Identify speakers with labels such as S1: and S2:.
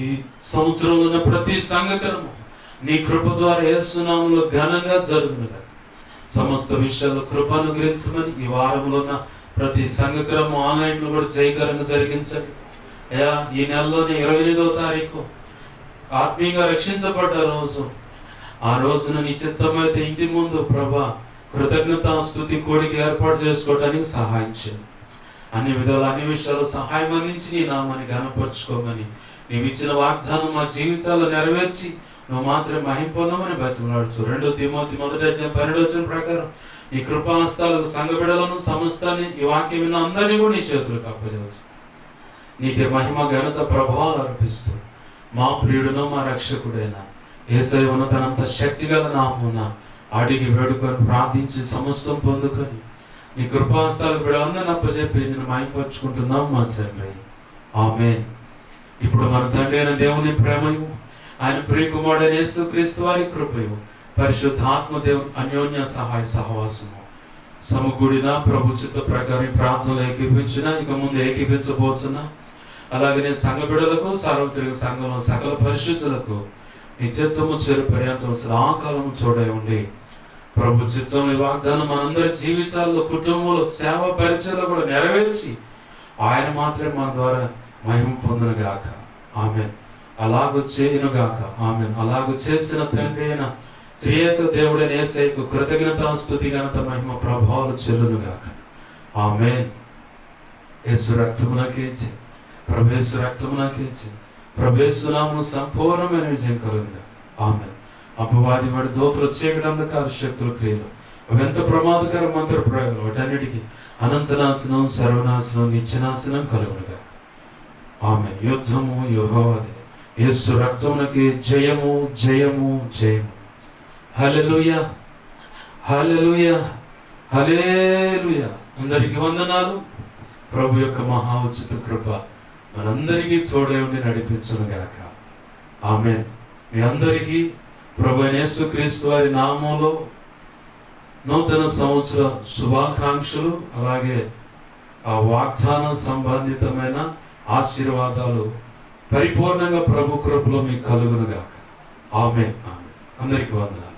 S1: ఈ సంవత్సరంలో ఉన్న ప్రతి సంఘటనము నీ కృప ద్వారా యేసు నామములో ఘనంగా జరుగునుగా. సమస్త విషయాల్లో కృప అనుగ్రహించమని ఈ వారంలో ఉన్న ప్రతి సంఘక్రమం ఆన్లైన్లో కూడా జయకరంగా జరిగించండి అయ్యా. ఈ నెలలోని 28వ తారీఖు ఆత్మీయంగా రక్షించబడ్డ రోజు. ఆ రోజున నీ చిత్తమైతే ఇంటి ముందు ప్రభా కృతజ్ఞతాస్తుతి కూడికి ఏర్పాటు చేసుకోవడానికి సహాయం చేయండి. అన్ని విధాలు అన్ని విషయాలు సహాయం అందించి నీ నామాన్ని ఘనపరుచుకోమని, నీవు ఇచ్చిన వాగ్దానం మా జీవితాల్లో నెరవేర్చి నువ్వు మాత్రమే మహిమ పొందమని బతిమలాడుచు. 2 తిమోతి 1:12 ప్రకారం ఈ కృపాహస్తాలకు సంఘ బిడ్డలను సమస్తాన్ని ఈ వాక్యం విన్న అందరినీ కూడా నీ చేతులకు అప్పజేయవచ్చు. నీకే మహిమ ఘనత ప్రభావాలు అర్పిస్తూ మా ప్రియుడును మా రక్షకుడైన యేసయ్య ఉన్నతనంత శక్తిగల నామమున అడిగి వేడుకొని ప్రార్థించి సమస్తం పొందుకొని నీ కృపాహస్తాలకు బిడ్డలందరినీ అప్పచెప్పి నేను మహిమపరుచుకుంటున్నాం మా తండ్రి. ఆమేన్. ఇప్పుడు మన తండ్రి అయిన దేవుని ప్రేమయు, ఆయన ప్రియకుమారుడైన యేసుక్రీస్తు వారి కృపయు, పరిశుద్ధాత్మ దేవుని అన్యోన్య సహాయ సహవాసము సమకూడిన ప్రభు చిత్త ప్రకారం ప్రార్థనలు ఏకీపించిన, ఇక ముందు ఏకీపించబోతున్నా, అలాగనే సంఘ బిడ్డలకు, సార్వత్రిక సంఘంలో సకల పరిశుద్ధులకు నిత్యత్వము చేరు పర్యంతం ఆ కాలము చూడే ఉండి ప్రభు చిత్తం ఈ వాగ్దానం మనందరి జీవితాల్లో, కుటుంబంలో, సేవ పరిచయంలో కూడా నెరవేర్చి ఆయన మాత్రమే మన ద్వారా మహిమ పొందునుగాక. ఆమేన్. అలాగూ చేయునుగాక. ఆమేన్. అలాగూ చేసిన తండ్రి అయిన త్రియేక దేవుడైన యేసయ్యకు కృతజ్ఞతాస్తుతి ఘనత మహిమ ప్రభావాలు చెల్లునుగాక. ఆమేన్. యేసు రక్తమునకేచి, ప్రభేసు రక్తమునకేచి, ప్రభేసు నామమున సంపూర్ణమైన విజయం కలుగునుగాక. ఆమేన్. అపవాది వాడి దోతలు, చీకటి, అంధకార శక్తుల క్రియలు, అవెంత ప్రమాదకర మంత్ర ప్రయోగాలు, వాటన్నిటికీ అనంతనాశనం, సర్వనాశనం, నిత్యనాశనం కలుగునుగాక. ఆమేన్. యుద్ధము యెహోవాదే. యేసు రక్తమునకి జయము, జయము, జయము. హల్లెలూయా, హల్లెలూయా, హల్లెలూయా. అందరికీ వందనాలు. ప్రభు యొక్క మహా ఉచిత కృప మనందరికీ తోడై ఉండి నడిపించునుగాక. ఆమేన్. మీ అందరికీ ప్రభు అయిన యేసుక్రీస్తు వారి నామములో నూతన సంవత్సర శుభాకాంక్షలు, అలాగే ఆ వాగ్దాన సంబంధితమైన ఆశీర్వాదాలు పరిపూర్ణంగా ప్రభు కృపలో మీకు కలుగునుగాక. ఆమేన్. ఆమేన్. అందరికీ వందనాలు.